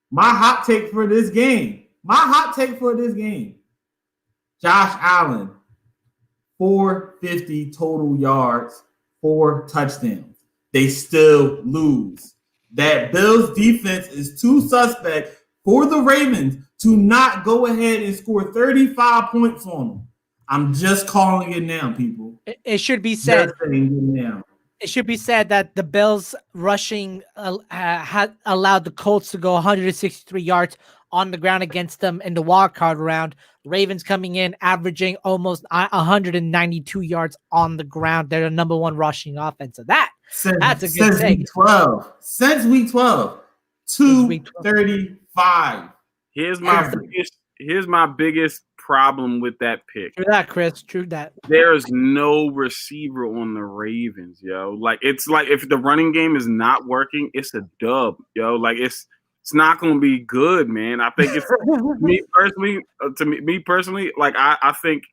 my hot take for this game, Josh Allen, 450 total yards, 4 touchdowns. They still lose. That Bills defense is too suspect for the Ravens to not go ahead and score 35 points on them. I'm just calling it now, people. It should be said. It should be said that the Bills rushing had allowed the Colts to go 163 yards on the ground against them in the wild card round. Ravens coming in, averaging almost 192 yards on the ground. They're the number one rushing offense. So that's a good thing. Week 12. Since week 12. 235. Here's my biggest problem with that pick. True that, Chris. True that. There's no receiver on the Ravens, yo. Like it's like if the running game is not working, it's a dub, yo. Like it's not going to be good, man. I think it's me personally. Like I think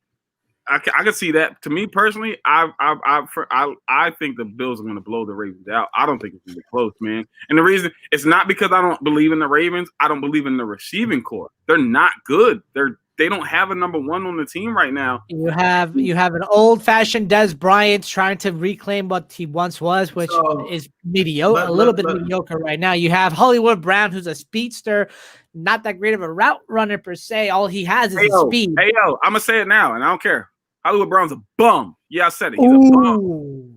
I can see that. To me personally, I think the Bills are going to blow the Ravens out. I don't think it's going to be close, man. And the reason it's not because I don't believe in the Ravens. I don't believe in the receiving core. They're not good. They don't have a number one on the team right now. You have an old-fashioned Des Bryant trying to reclaim what he once was, which is mediocre, a little bit mediocre right now. You have Hollywood Brown, who's a speedster, not that great of a route runner per se. All he has is speed. Hey, yo, I'm going to say it now, and I don't care. Hollywood Brown's a bum. Yeah, I said it. He's a bum.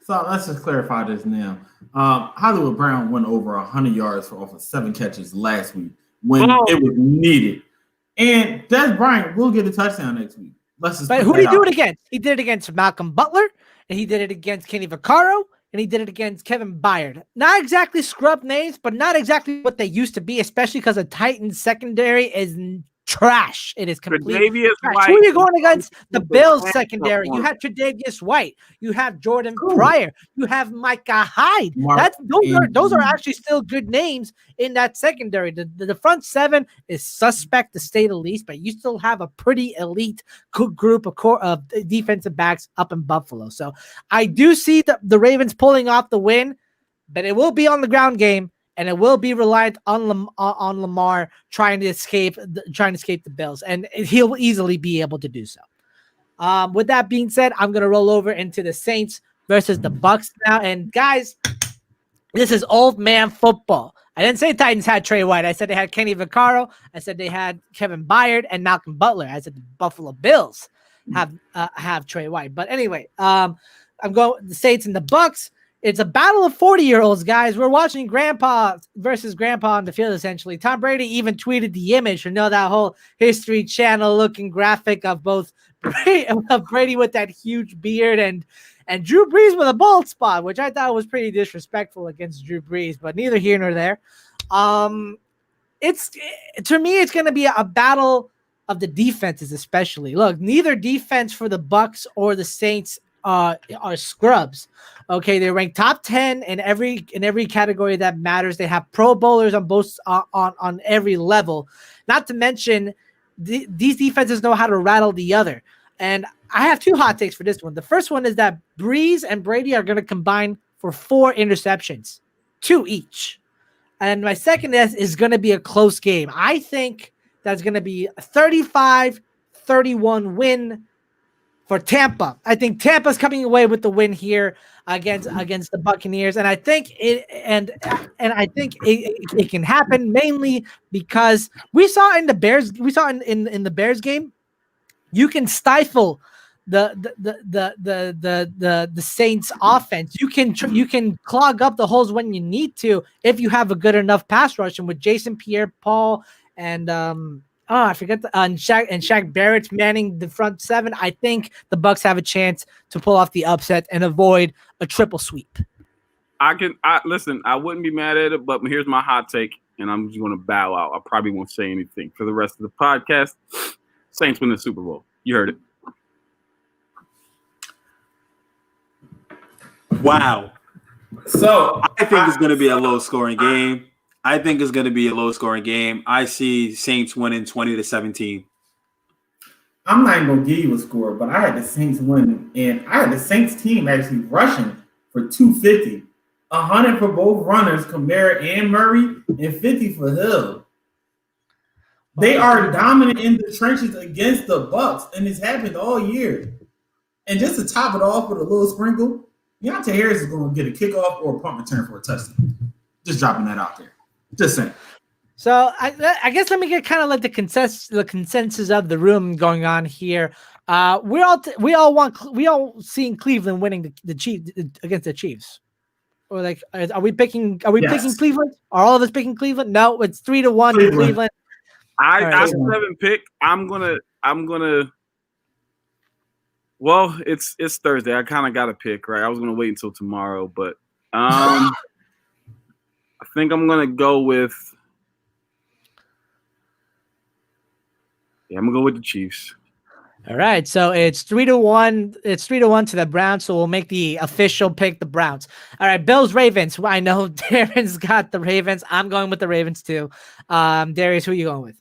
So let's just clarify this now. Hollywood Brown went over 100 yards for off of 7 catches last week when it was needed. And Des Bryant will get a touchdown next week. But who did he do it against? He did it against Malcolm Butler, and he did it against Kenny Vaccaro, and he did it against Kevin Byard. Not exactly scrub names, but not exactly what they used to be, especially because the Titans secondary is trash. It is complete trash. Who are you going against? The Bills secondary. You have Tre'Davious White. You have Jordan Pryor. You have Micah Hyde. Those are actually still good names in that secondary. The front seven is suspect to say the least, but you still have a pretty elite group of defensive backs up in Buffalo. So I do see the Ravens pulling off the win, but it will be on the ground game. And it will be reliant on Lamar trying to escape the Bills, and he'll easily be able to do so. With that being said, I'm gonna roll over into the Saints versus the Bucks now. And guys, this is old man football. I didn't say Titans had Trey White. I said they had Kenny Vaccaro. I said they had Kevin Byard and Malcolm Butler. I said the Buffalo Bills have Trey White. But anyway, I'm going the Saints and the Bucks. It's a battle of 40-year-olds, guys. We're watching grandpa versus grandpa on the field, essentially. Tom Brady even tweeted the image. You know, that whole History Channel looking graphic of both Brady with that huge beard and Drew Brees with a bald spot, which I thought was pretty disrespectful against Drew Brees, but neither here nor there. To me, it's going to be a battle of the defenses, especially. Look, neither defense for the Bucks or the Saints are scrubs. Okay, they rank top 10 in every category that matters. They have Pro Bowlers on both on every level. Not to mention, these defenses know how to rattle the other. And I have 2 hot takes for this one. The first one is that Breeze and Brady are going to combine for 4 interceptions, 2 each. And my second is going to be a close game. I think that's going to be a 35-31 win for Tampa. I think Tampa's coming away with the win here against the Buccaneers, and I think it can happen mainly because we saw in the Bears game, you can stifle the Saints offense. You can clog up the holes when you need to if you have a good enough pass rush. And with Jason Pierre-Paul and I forget and Shaq Barrett manning the front 7, I think the Bucks have a chance to pull off the upset and avoid a triple sweep. Listen, I wouldn't be mad at it, but here's my hot take, and I'm just going to bow out. I probably won't say anything for the rest of the podcast. Saints win the Super Bowl. You heard it. Wow. So I think it's going to be a low-scoring game. I see Saints winning 20-17. I'm not even going to give you a score, but I had the Saints winning, and I had the Saints team actually rushing for 250, 100 for both runners, Kamara and Murray, and 50 for Hill. They are dominant in the trenches against the Bucks, and it's happened all year. And just to top it off with a little sprinkle, Deontay Harris is going to get a kickoff or a punt return for a touchdown. Just dropping that out there. Just saying. So I guess let me get kind of like the consensus of the room going on here. We all seeing Cleveland winning the Chiefs against the Chiefs. Or like, are we picking? Are we Yes. picking Cleveland? Are all of us picking Cleveland? No, it's 3-1 to Cleveland. I All right, so- 7 pick. I'm gonna. Well, it's Thursday. I kind of got to pick, right? I was gonna wait until tomorrow, but I think I'm gonna go with. Yeah, I'm gonna go with the Chiefs. All right, so it's 3-1. It's 3-1 to the Browns. So we'll make the official pick the Browns. All right, Bills Ravens. Well, I know Darren's got the Ravens. I'm going with the Ravens too. Darius, who are you going with?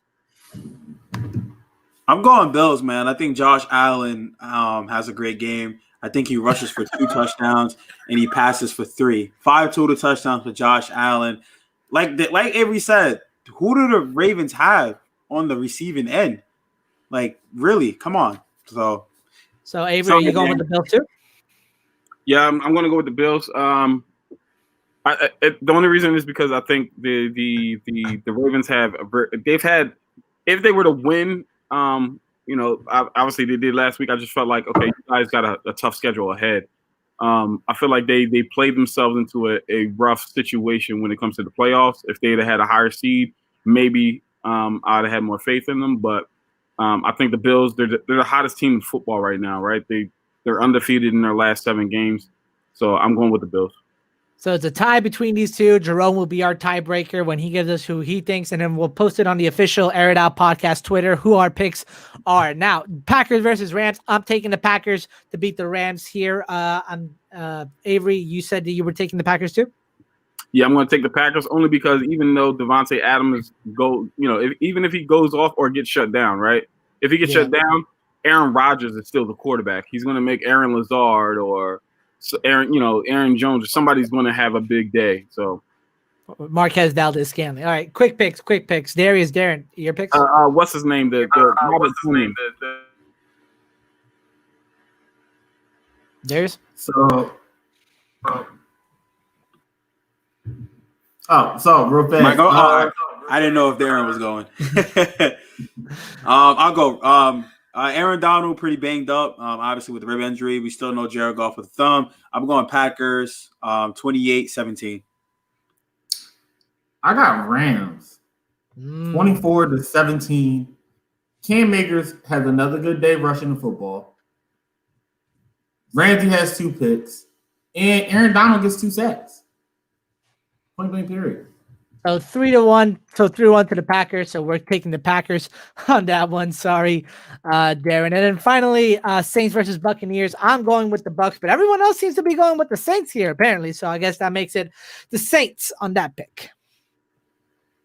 I'm going Bills, man. I think Josh Allen has a great game. I think he rushes for 2 touchdowns and he passes for 3. 5 total touchdowns for Josh Allen. Like Avery said, who do the Ravens have on the receiving end? Like, really? Come on. So Avery, are you going with the Bills too? Yeah, I'm going to go with the Bills. The only reason is because I think the Ravens they've had, if they were to win, obviously they did last week. I just felt like, okay, you guys got a tough schedule ahead. I feel like they played themselves into a rough situation when it comes to the playoffs. If they'd have had a higher seed, maybe I'd have had more faith in them. But I think the Bills, they're the hottest team in football right now, right? They're undefeated in their last 7 games. So I'm going with the Bills. So it's a tie between these two. Jerome will be our tiebreaker when he gives us who he thinks, and then we'll post it on the official Air It Out podcast Twitter who our picks are. Now, Packers versus Rams. I'm taking the Packers to beat the Rams here. Avery, you said that you were taking the Packers too? Yeah, I'm going to take the Packers only because even though Devontae Adams even if he goes off or gets shut down, right? If he gets shut down, Aaron Rodgers is still the quarterback. He's going to make Aaron Lazard or Aaron Jones, or somebody's going to have a big day. So Marquez Valdez-Scantling. All right, quick picks. Darius, Darren, your picks? What's his name? Darius? So real fast. Michael, I didn't know if Darren was going. I'll go. Aaron Donald pretty banged up, obviously with the rib injury. We still know Jared Goff with a thumb. I'm going Packers, 28-17. I got Rams, 24-17. Cam Akers has another good day rushing the football. Ramsey has 2 picks, and Aaron Donald gets 2 sacks. Point blank period. So 3-1. So 3-1 to the Packers. So we're taking the Packers on that one. Sorry, Darren. And then finally, Saints versus Buccaneers. I'm going with the Bucs, but everyone else seems to be going with the Saints here, apparently. So I guess that makes it the Saints on that pick.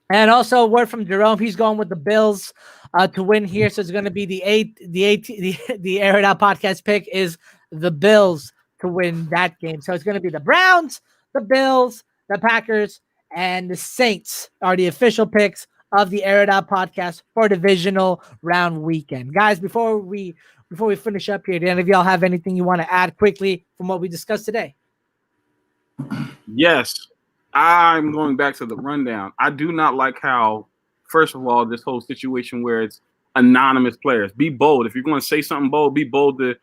And also a word from Jerome. He's going with the Bills to win here. So it's going to be the Air It Out podcast pick is the Bills to win that game. So it's going to be the Browns, the Bills, the Packers, and the Saints are the official picks of the Air It Out podcast for divisional round weekend. Guys, before we finish up here, do any of y'all have anything you want to add quickly from what we discussed today? Yes. I'm going back to the rundown. I do not like how, first of all, this whole situation where it's anonymous players. Be bold. If you're going to say something bold, be bold to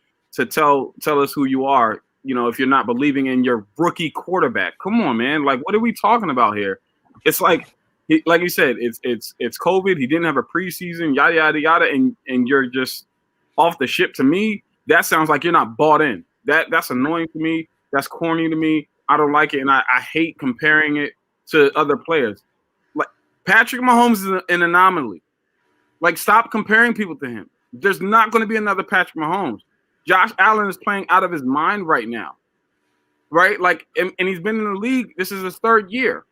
tell us who you are. If you're not believing in your rookie quarterback. Come on, man. Like, what are we talking about here? It's like you said, it's COVID. He didn't have a preseason, yada, yada, yada, and you're just off the ship. To me, that sounds like you're not bought in. That's annoying to me. That's corny to me. I don't like it, and I hate comparing it to other players. Like, Patrick Mahomes is an anomaly. Like, stop comparing people to him. There's not going to be another Patrick Mahomes. Josh Allen is playing out of his mind right now, right? Like, and he's been in the league. This is his 3rd year.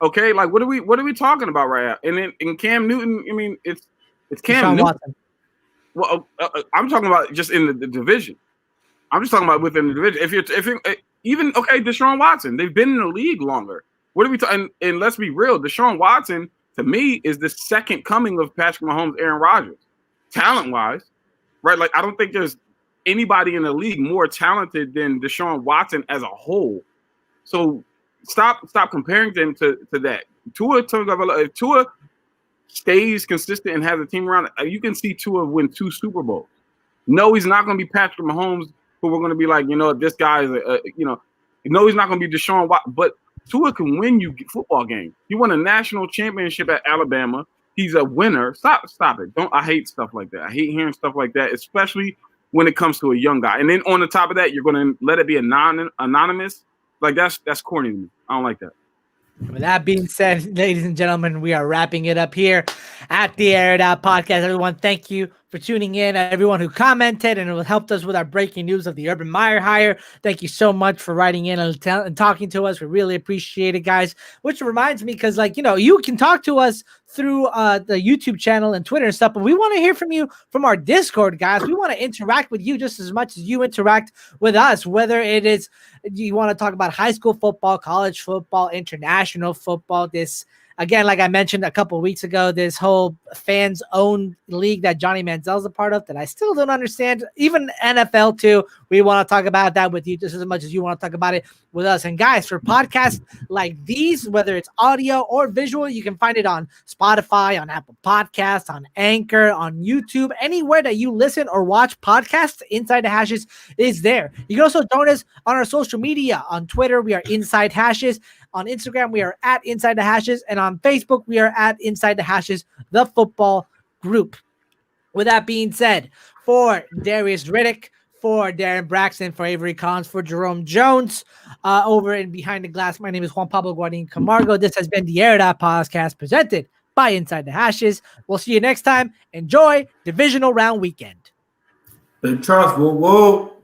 Okay, like what are we talking about right now? And then in Cam Newton, I mean, it's Cam Newton. Watson. Well, I'm talking about just in the division. I'm just talking about within the division. If you're even okay, Deshaun Watson, they've been in the league longer. What are we talking? And let's be real, Deshaun Watson to me is the second coming of Patrick Mahomes, Aaron Rodgers, talent wise, right? Like, I don't think there's anybody in the league more talented than Deshaun Watson as a whole. So stop comparing them to that. If Tua stays consistent and has a team around, you can see Tua win 2 Super Bowls. No, he's not going to be Patrick Mahomes, who we're going to be like, this guy is, No, he's not going to be Deshaun Watson, but Tua can win you football games. He won a national championship at Alabama. He's a winner. Stop it. I hate stuff like that. I hate hearing stuff like that, especially when it comes to a young guy. And then on the top of that, you're going to let it be anonymous. Like that's corny to me. I don't like that. With that being said, ladies and gentlemen, we are wrapping it up here at the Air It Out podcast. Everyone, thank you for tuning in. Everyone who commented and helped us with our breaking news of the Urban Meyer hire, thank you so much for writing in and talking to us. We really appreciate it, guys. Which reminds me, because you can talk to us through the YouTube channel and Twitter and stuff, but we want to hear from you from our Discord, guys. We want to interact with you just as much as you interact with us, whether it is you want to talk about high school football, college football, international football. This, again, like I mentioned a couple of weeks ago, this whole fans-owned league that Johnny Manziel's a part of that I still don't understand. Even NFL too. We want to talk about that with you just as much as you want to talk about it with us. And guys, for podcasts like these, whether it's audio or visual, you can find it on Spotify, on Apple Podcasts, on Anchor, on YouTube, anywhere that you listen or watch podcasts. Inside the Hashes is there. You can also join us on our social media. On Twitter, we are Inside Hashes. On Instagram, we are at Inside the Hashes. And on Facebook, we are at Inside the Hashes, the football group. With that being said, for Darius Riddick, for Darren Braxton, for Avery Collins, for Jerome Jones, over and behind the glass, my name is Juan Pablo Guarin Camargo. This has been the Air It Out podcast presented by Inside the Hashes. We'll see you next time. Enjoy Divisional Round Weekend. Big trust. Whoa, whoa.